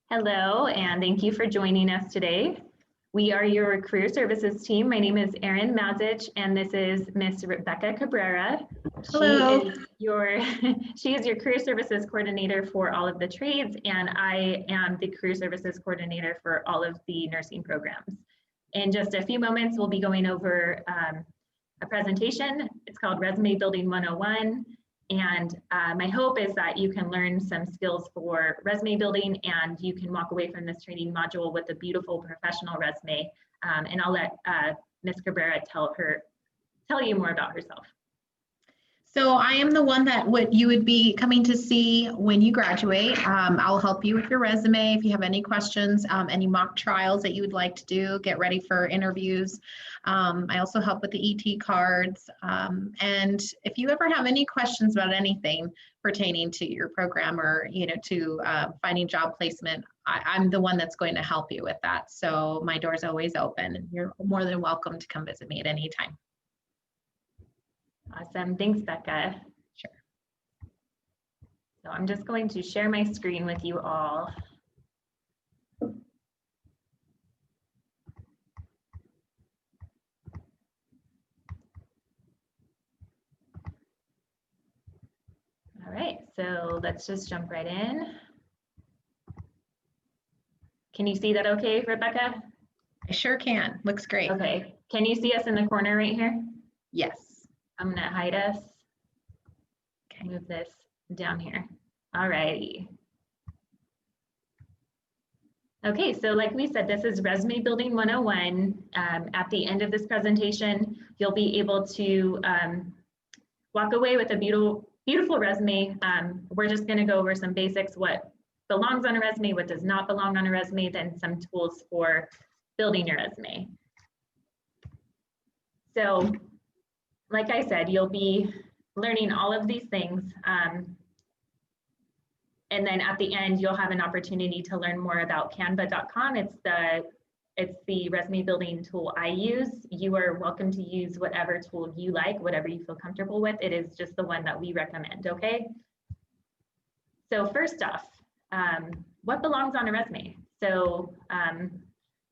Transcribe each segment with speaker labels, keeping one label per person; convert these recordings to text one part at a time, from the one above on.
Speaker 1: Hello, and thank you for joining us today. We are your career services team. My name is Erin Mazic, and this is Miss Rebecca Cabrera.
Speaker 2: Hello.
Speaker 1: She is your career services coordinator for all of the trades, and I am the career services coordinator for all of the nursing programs. In just a few moments, we'll be going over a presentation. It's called Resume Building 101. And my hope is that you can learn some skills for resume building and you can walk away from this training module with a beautiful professional resume. And I'll let Ms. Cabrera tell you more about herself.
Speaker 2: So I am the one that you would be coming to see when you graduate. I'll help you with your resume. If you have any questions, any mock trials that you would like to do, get ready for interviews. I also help with the ET cards. And if you ever have any questions about anything pertaining to your program or to finding job placement, I'm the one that's going to help you with that. So my door's always open. You're more than welcome to come visit me at any time.
Speaker 1: Awesome, thanks, Becca.
Speaker 2: Sure.
Speaker 1: So I'm just going to share my screen with you all. All right, so let's just jump right in. Can you see that okay, Rebecca?
Speaker 2: I sure can, looks great.
Speaker 1: Okay, can you see us in the corner right here?
Speaker 2: Yes.
Speaker 1: I'm gonna hide us. Okay, move this down here. All righty. Okay, so like we said, this is Resume Building 101. At the end of this presentation, you'll be able to walk away with a beautiful resume. We're just gonna go over some basics, what belongs on a resume, what does not belong on a resume, then some tools for building your resume. So, like I said, you'll be learning all of these things. And then at the end, you'll have an opportunity to learn more about canva.com. It's the resume building tool I use. You are welcome to use whatever tool you like, whatever you feel comfortable with. It is just the one that we recommend, okay? So first off, what belongs on a resume? So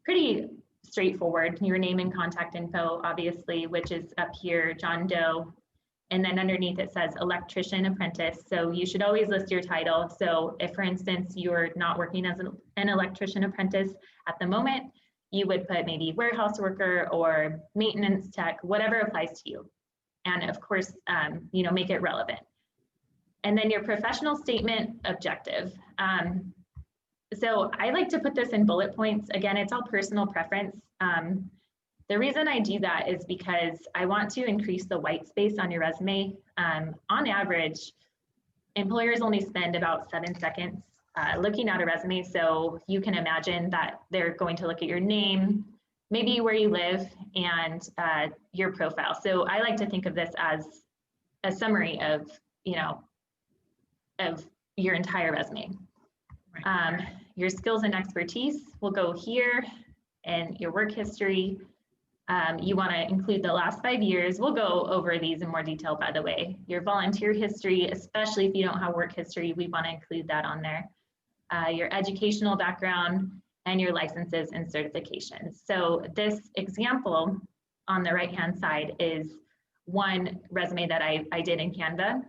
Speaker 1: pretty straightforward, your name and contact info, obviously, which is up here, John Doe. And then underneath it says electrician apprentice. So you should always list your title. So if, for instance, you're not working as an electrician apprentice at the moment, you would put maybe warehouse worker or maintenance tech, whatever applies to you. And of course, make it relevant. And then your professional statement objective. So I like to put this in bullet points. Again, it's all personal preference. The reason I do that is because I want to increase the white space on your resume. On average, employers only spend about 7 seconds looking at a resume. So you can imagine that they're going to look at your name, maybe where you live, and your profile. So I like to think of this as a summary of, of your entire resume. Your skills and expertise will go here, and your work history. You want to include the last 5 years. We'll go over these in more detail, by the way. Your volunteer history, especially if you don't have work history, we want to include that on there. Your educational background and your licenses and certifications. So this example on the right-hand side is one resume that I did in Canva.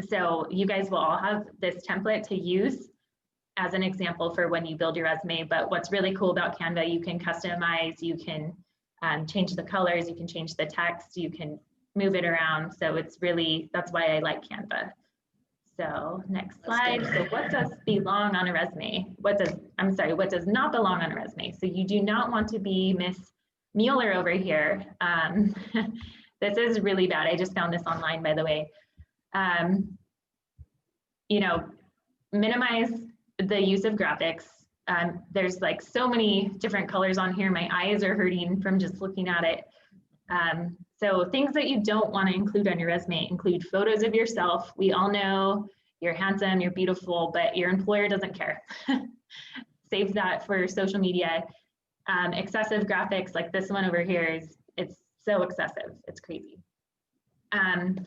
Speaker 1: So you guys will all have this template to use as an example for when you build your resume. But what's really cool about Canva, you can customize, you can change the colors, you can change the text, you can move it around. So it's really, that's why I like Canva. So next slide. So what does belong on a resume? What does not belong on a resume? So you do not want to be Miss Mueller over here. This is really bad. I just found this online, by the way. Minimize the use of graphics. There's like so many different colors on here. My eyes are hurting from just looking at it. So things that you don't want to include on your resume include photos of yourself. We all know you're handsome, you're beautiful, but your employer doesn't care. Save that for social media. Excessive graphics like this one over here it's so excessive, it's crazy.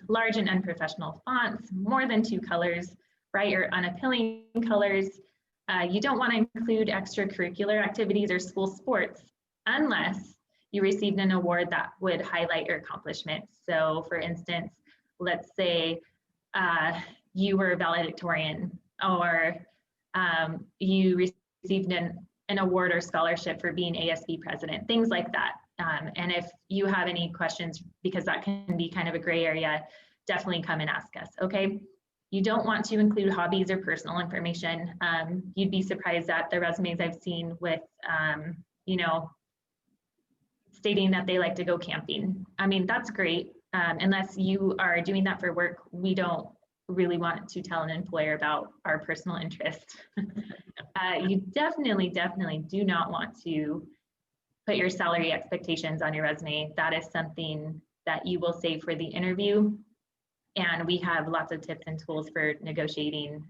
Speaker 1: Large and unprofessional fonts, more than 2 colors, bright or unappealing colors, You don't want to include extracurricular activities or school sports unless you received an award that would highlight your accomplishments. So for instance, let's say you were valedictorian, or you received an award or scholarship for being ASB president, things like that. And if you have any questions, because that can be kind of a gray area, definitely come and ask us, okay? You don't want to include hobbies or personal information. You'd be surprised at the resumes I've seen with, you know, stating that they like to go camping. I mean, that's great. Unless you are doing that for work, we don't really want to tell an employer about our personal interests. You definitely do not want to put your salary expectations on your resume. That is something that you will save for the interview. And we have lots of tips and tools for negotiating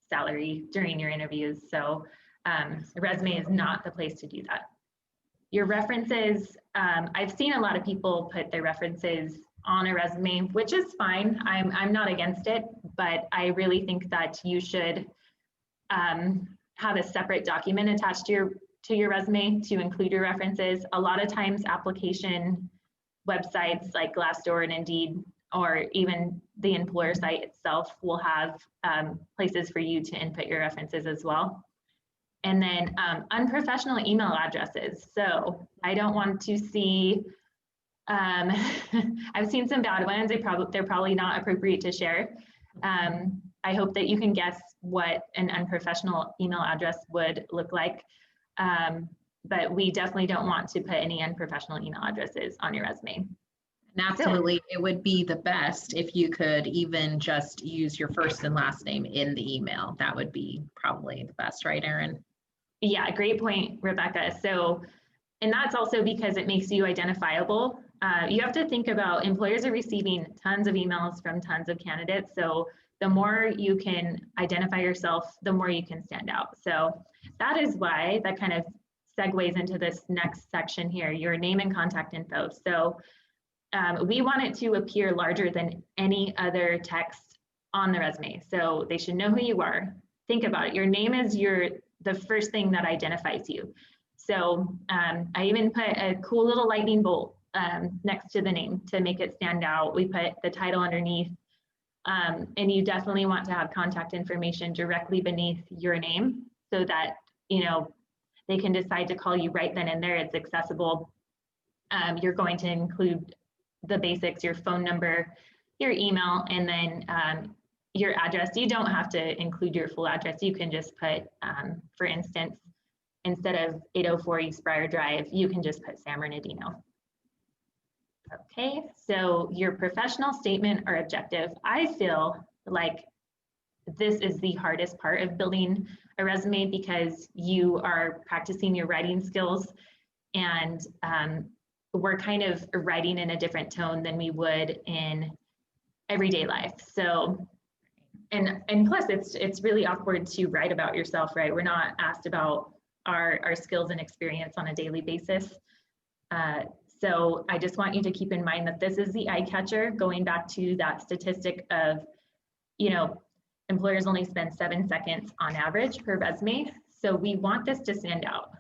Speaker 1: salary during your interviews. So the resume is not the place to do that. Your references, I've seen a lot of people put their references on a resume, which is fine. I'm not against it, but I really think that you should have a separate document attached to your resume to include your references. A lot of times application websites like Glassdoor and Indeed, or even the employer site itself, will have places for you to input your references as well. And then unprofessional email addresses. So I don't want to see, I've seen some bad ones. They're probably not appropriate to share. I hope that you can guess what an unprofessional email address would look like. But we definitely don't want to put any unprofessional email addresses on your resume.
Speaker 2: And absolutely, it would be the best if you could even just use your first and last name in the email. That would be probably the best, right, Erin?
Speaker 1: Yeah, great point, Rebecca. So, and that's also because it makes you identifiable. You have to think about, employers are receiving tons of emails from tons of candidates. So the more you can identify yourself, the more you can stand out. So that is why that kind of segues into this next section here, your name and contact info. So we want it to appear larger than any other text on the resume. So they should know who you are. Think about it. Your name is the first thing that identifies you. So I even put a cool little lightning bolt next to the name to make it stand out. We put the title underneath, and you definitely want to have contact information directly beneath your name so that, you know, they can decide to call you right then and there. It's accessible. You're going to include the basics, your phone number, your email, and then your address. You don't have to include your full address. You can just put, for instance, instead of 804 East Briar Drive, you can just put San Bernardino. Okay, so your professional statement or objective. I feel like this is the hardest part of building a resume because you are practicing your writing skills, and we're kind of writing in a different tone than we would in everyday life. So, and plus it's really awkward to write about yourself, right? We're not asked about our skills and experience on a daily basis. So I just want you to keep in mind that this is the eye catcher, going back to that statistic of, you know, employers only spend 7 seconds on average per resume. So we want this to stand out.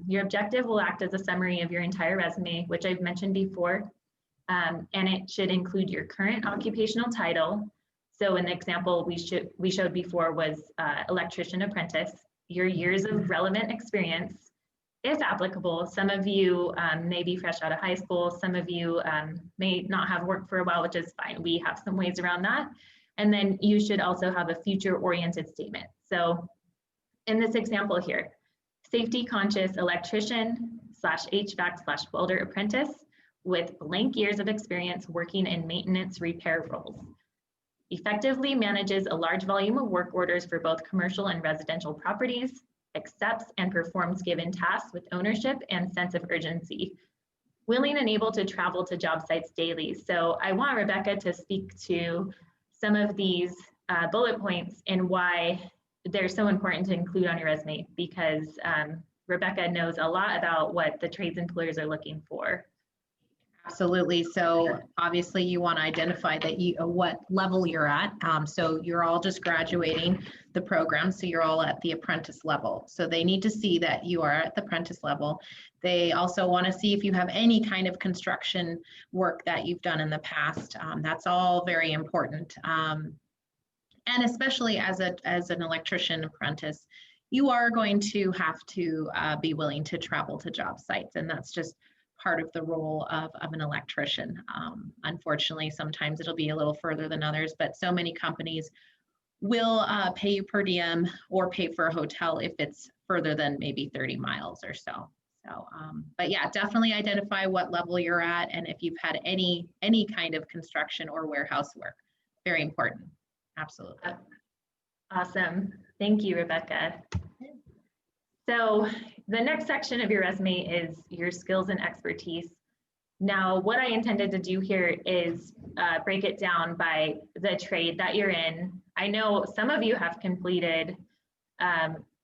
Speaker 1: Your objective will act as a summary of your entire resume, which I've mentioned before, and it should include your current occupational title. So an example we showed before was electrician apprentice, your years of relevant experience, if applicable. Some of you may be fresh out of high school. Some of you may not have worked for a while, which is fine. We have some ways around that. And then you should also have a future-oriented statement. So in this example here, safety conscious electrician / HVAC / welder apprentice with blank years of experience working in maintenance repair roles. Effectively manages a large volume of work orders for both commercial and residential properties, accepts and performs given tasks with ownership and sense of urgency. Willing and able to travel to job sites daily. So I want Rebecca to speak to some of these bullet points and why they're so important to include on your resume, because Rebecca knows a lot about what the trades employers are looking for.
Speaker 2: Absolutely. So obviously you want to identify that you what level you're at. So you're all just graduating the program. So you're all at the apprentice level. So they need to see that you are at the apprentice level. They also want to see if you have any kind of construction work that you've done in the past. That's all very important. And especially as an electrician apprentice, you are going to have to be willing to travel to job sites, and that's just part of the role of an electrician. Unfortunately, sometimes it'll be a little further than others, but so many companies will pay you per diem or pay for a hotel if it's further than maybe 30 miles or so. So, but yeah, definitely identify what level you're at, and if you've had any kind of construction or warehouse work. Very important. Absolutely.
Speaker 1: Awesome. Thank you, Rebecca. So the next section of your resume is your skills and expertise. Now, what I intended to do here is break it down by the trade that you're in. I know some of you have completed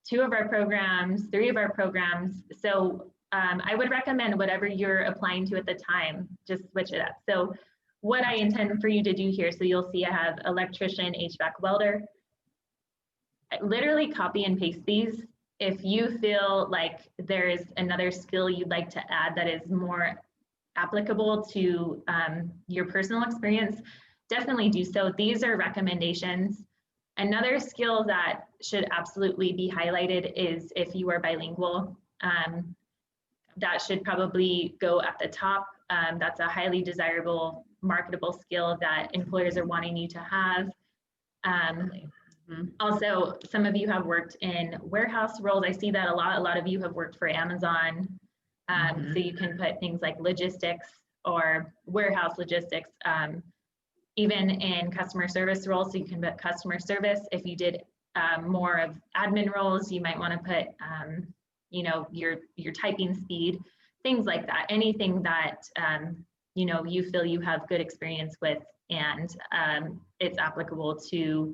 Speaker 1: 2 of our programs, 3 of our programs. So I would recommend whatever you're applying to at the time, just switch it up. So what I intend for you to do here, so you'll see I have electrician, HVAC welder. I literally copy and paste these. If you feel like there is another skill you'd like to add that is more applicable to your personal experience, definitely do so. These are recommendations. Another skill that should absolutely be highlighted is if you are bilingual. That should probably go at the top. That's a highly desirable, marketable skill that employers are wanting you to have. Also, some of you have worked in warehouse roles. I see that a lot of you have worked for Amazon. So you can put things like logistics or warehouse logistics, even in customer service roles. So you can put customer service. If you did more of admin roles, you might want to put, you know, your typing speed, things like that. Anything that, you know, you feel you have good experience with, and it's applicable to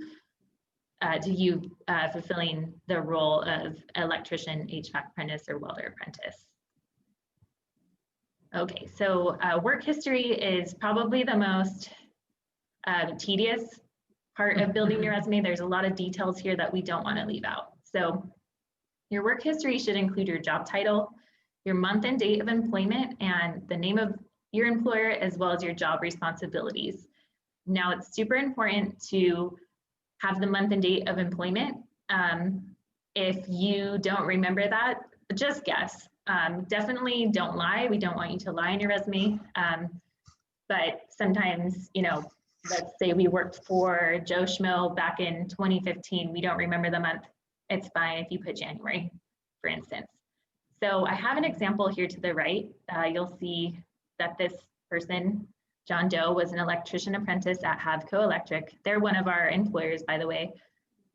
Speaker 1: you fulfilling the role of electrician, HVAC apprentice, or welder apprentice. Okay, so work history is probably the most tedious part of building your resume. There's a lot of details here that we don't want to leave out. So your work history should include your job title, your month and date of employment, and the name of your employer, as well as your job responsibilities. Now, it's super important to have the month and date of employment. If you don't remember that, just guess. Definitely don't lie. We don't want you to lie in your resume. But sometimes, you know, let's say we worked for Joe Schmo back in 2015. We don't remember the month. It's fine if you put January, for instance. So I have an example here to the right. You'll see that this person, John Doe, was an electrician apprentice at Havco Electric. They're one of our employers, by the way,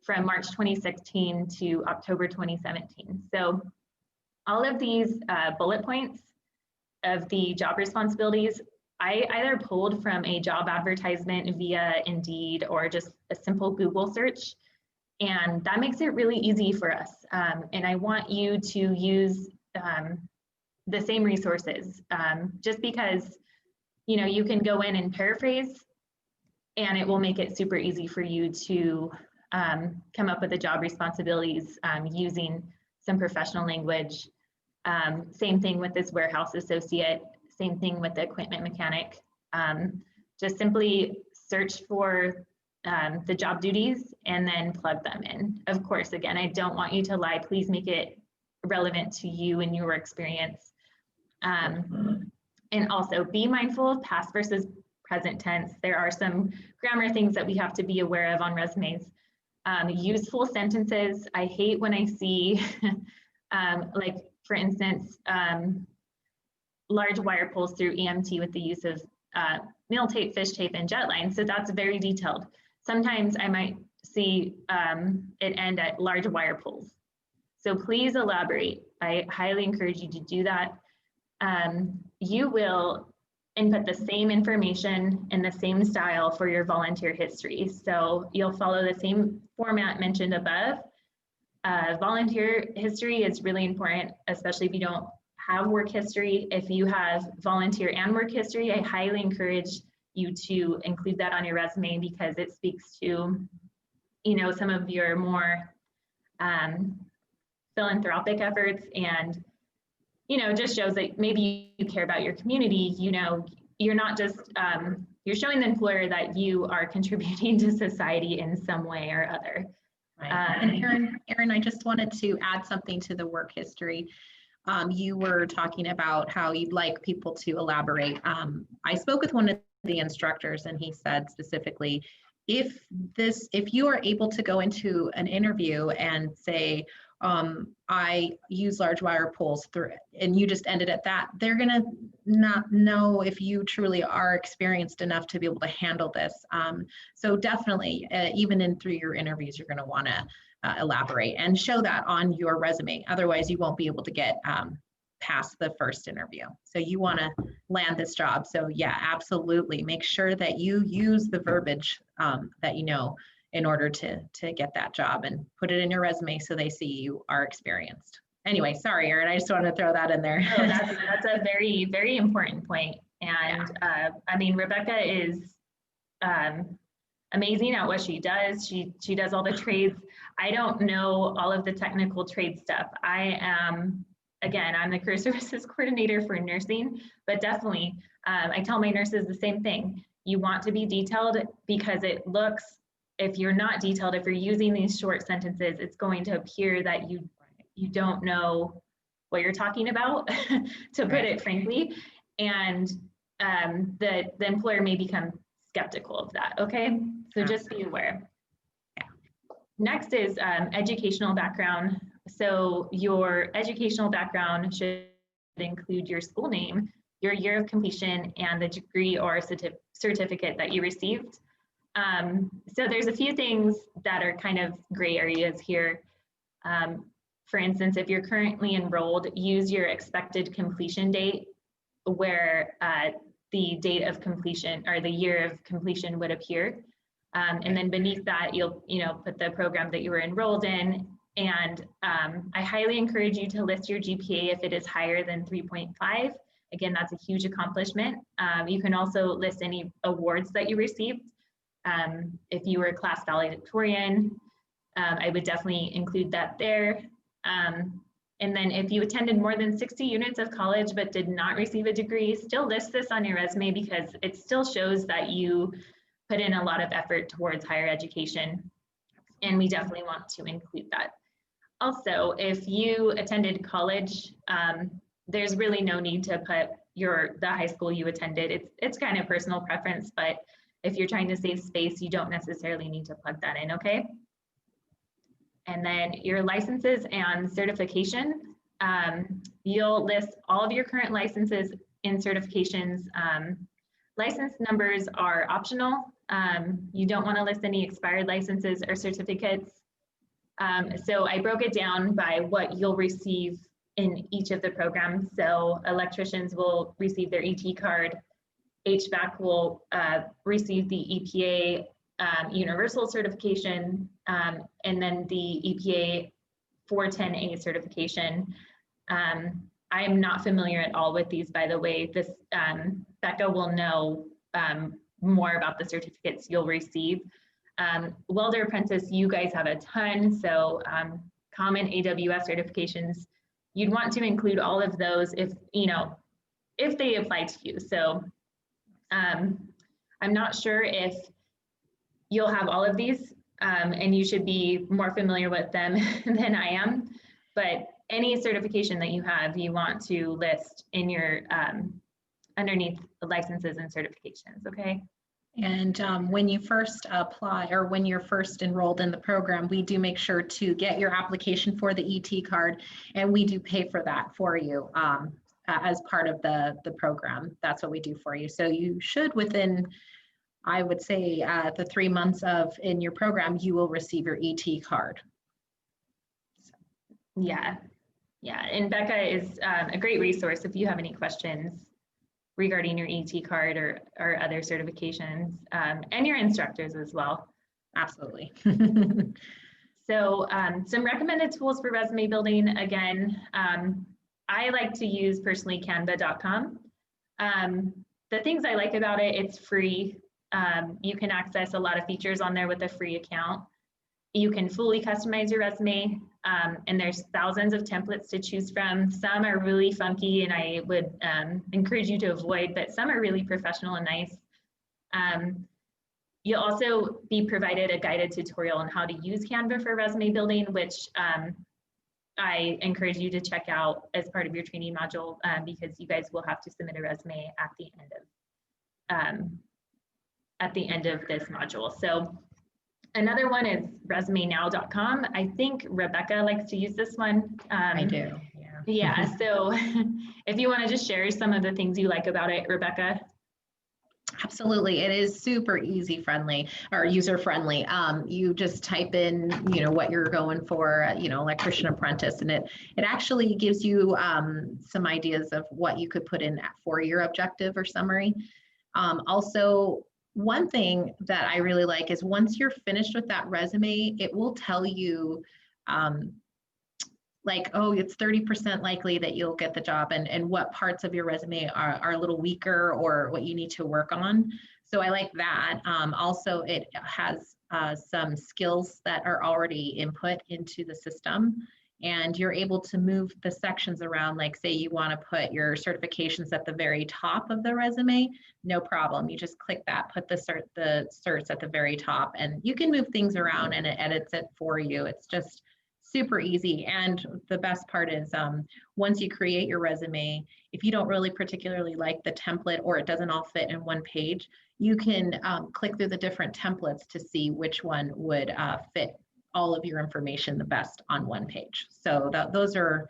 Speaker 1: from March 2016 to October 2017. So all of these bullet points of the job responsibilities, I either pulled from a job advertisement via Indeed or just a simple Google search. And that makes it really easy for us. And I want you to use the same resources, just because, you know, you can go in and paraphrase, and it will make it super easy for you to come up with the job responsibilities using some professional language. Same thing with this warehouse associate, same thing with the equipment mechanic. Just simply search for the job duties and then plug them in. Of course, again, I don't want you to lie. Please make it relevant to you and your experience. And also be mindful of past versus present tense. There are some grammar things that we have to be aware of on resumes. Use full sentences. I hate when I see, like, for instance, large wire pulls through EMT with the use of nail tape, fish tape, and jet line. So that's very detailed. Sometimes I might see it end at large wire pulls. So please elaborate. I highly encourage you to do that. You will input the same information in the same style for your volunteer history. So you'll follow the same format mentioned above. Volunteer history is really important, especially if you don't have work history. If you have volunteer and work history, I highly encourage you to include that on your resume because it speaks to, you know, some of your more philanthropic efforts, and, you know, just shows that maybe you care about your community. You know, you're not just, you're showing the employer that you are contributing to society in some way or other.
Speaker 2: Right. And Erin, I just wanted to add something to the work history. You were talking about how you'd like people to elaborate. I spoke with one of the instructors and he said specifically, if you are able to go into an interview and say, I use large wire pulls through it, and you just ended at that, they're gonna not know if you truly are experienced enough to be able to handle this. So definitely, even through your interviews, you're gonna wanna elaborate and show that on your resume. Otherwise, you won't be able to get past the first interview. So you wanna land this job. So yeah, absolutely. Make sure that you use the verbiage that you know in order to get that job, and put it in your resume so they see you are experienced. Anyway, sorry, Erin, I just wanted to throw that in there.
Speaker 1: Oh, that's a very, very important point. And yeah. I mean, Rebecca is amazing at what she does. She does all the trades. I don't know all of the technical trade stuff. I am, again, I'm the career services coordinator for nursing, but definitely I tell my nurses the same thing. You want to be detailed because it looks, if you're not detailed, if you're using these short sentences, it's going to appear that you don't know what you're talking about, to put it frankly, and the employer may become skeptical of that, okay? So just be aware. Next is educational background. So your educational background should include your school name, your year of completion, and the degree or certificate that you received. So there's a few things that are kind of gray areas here. For instance, if you're currently enrolled, use your expected completion date, where the date of completion or the year of completion would appear. And then beneath that, you'll put the program that you were enrolled in. And I highly encourage you to list your GPA if it is higher than 3.5. Again, that's a huge accomplishment. You can also list any awards that you received. If you were a class valedictorian, I would definitely include that there. And then if you attended more than 60 units of college but did not receive a degree, still list this on your resume because it still shows that you put in a lot of effort towards higher education. And we definitely want to include that. Also, if you attended college, there's really no need to put the high school you attended. It's kind of personal preference, but if you're trying to save space, you don't necessarily need to plug that in, okay? And then your licenses and certification. You'll list all of your current licenses and certifications. License numbers are optional. You don't want to list any expired licenses or certificates. So I broke it down by what you'll receive in each of the programs. So electricians will receive their ET card. HVAC will receive the EPA universal certification, and then the EPA 410A certification. I am not familiar at all with these, by the way. This Becca will know more about the certificates you'll receive. Welder apprentice, you guys have a ton, so common AWS certifications, you'd want to include all of those if they apply to you. So I'm not sure if you'll have all of these, and you should be more familiar with them than I am, but any certification that you have, you want to list in your underneath the licenses and certifications, okay?
Speaker 2: And when you first apply, or when you're first enrolled in the program, we do make sure to get your application for the ET card, and we do pay for that for you as part of the program. That's what we do for you. So you should, within, I would say, the 3 months in your program, you will receive your ET card.
Speaker 1: Yeah, and Becca is a great resource if you have any questions regarding your ET card or other certifications, and your instructors as well.
Speaker 2: Absolutely.
Speaker 1: So some recommended tools for resume building. Again, I like to use personally canva.com. The things I like about it, it's free. You can access a lot of features on there with a free account. You can fully customize your resume, and there's thousands of templates to choose from. Some are really funky and I would encourage you to avoid, but some are really professional and nice. You'll also be provided a guided tutorial on how to use Canva for resume building, which I encourage you to check out as part of your training module, because you guys will have to submit a resume at the end of this module. So another one is resumenow.com. I think Rebecca likes to use this one.
Speaker 2: I do. Yeah.
Speaker 1: Yeah. So if you want to just share some of the things you like about it, Rebecca.
Speaker 2: Absolutely. It is super easy friendly or user friendly. You just type in, what you're going for, electrician apprentice, and it actually gives you some ideas of what you could put in for your objective or summary. Also, one thing that I really like is once you're finished with that resume, it will tell you like, oh, it's 30% likely that you'll get the job, and what parts of your resume are a little weaker or what you need to work on. So I like that. Also, it has some skills that are already input into the system, and you're able to move the sections around. Like, say you want to put your certifications at the very top of the resume, no problem. You just click that, put the certs at the very top, and you can move things around and it edits it for you. It's just super easy. And the best part is once you create your resume, if you don't really particularly like the template or it doesn't all fit in one page, you can click through the different templates to see which one would fit all of your information the best on one page. So those are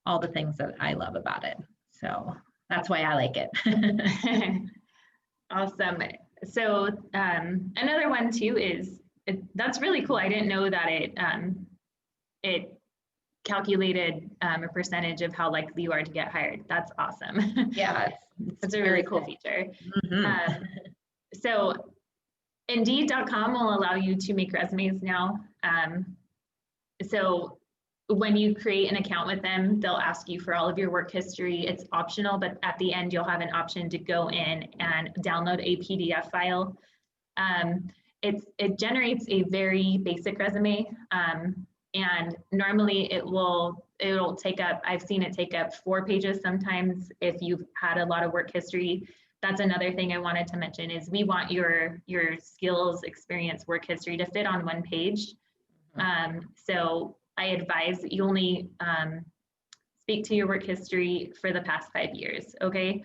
Speaker 2: all the things that I love about it. So that's why I like it.
Speaker 1: Awesome. So another one too is, that's really cool. I didn't know that it calculated a percentage of how likely you are to get hired. That's awesome.
Speaker 2: Yeah,
Speaker 1: it's a really cool feature.
Speaker 2: Mm-hmm.
Speaker 1: So Indeed.com will allow you to make resumes now. So when you create an account with them, they'll ask you for all of your work history. It's optional, but at the end, you'll have an option to go in and download a PDF file. It generates a very basic resume. And normally it'll take up, I've seen it take up 4 pages sometimes if you've had a lot of work history. That's another thing I wanted to mention is we want your skills, experience, work history to fit on one page. So I advise that you only speak to your work history for the past 5 years, okay?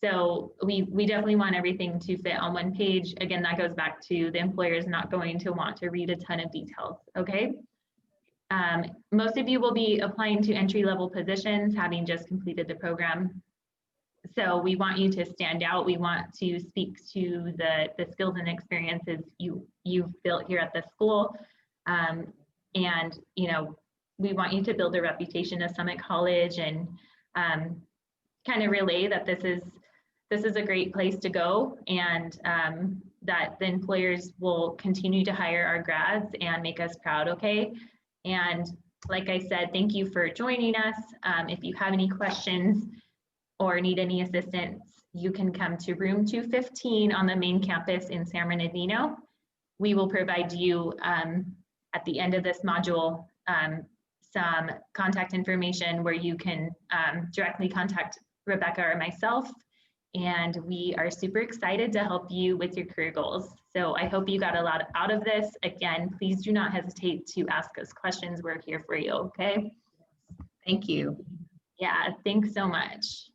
Speaker 1: So we definitely want everything to fit on one page. Again, that goes back to the employer is not going to want to read a ton of details, okay? Most of you will be applying to entry-level positions, having just completed the program. So we want you to stand out. We want to speak to the skills and experiences you've built here at the school. And, we want you to build a reputation of Summit College and kind of relay that this is a great place to go, and that the employers will continue to hire our grads and make us proud, okay? And like I said, thank you for joining us. If you have any questions or need any assistance, you can come to room 215 on the main campus in San Bernardino. We will provide you at the end of this module some contact information where you can directly contact Rebecca or myself. And we are super excited to help you with your career goals. So I hope you got a lot out of this. Again, please do not hesitate to ask us questions. We're here for you, okay?
Speaker 2: Thank you.
Speaker 1: Yeah, thanks so much.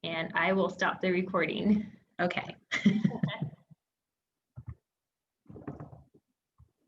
Speaker 1: And I will stop the recording.
Speaker 2: Okay.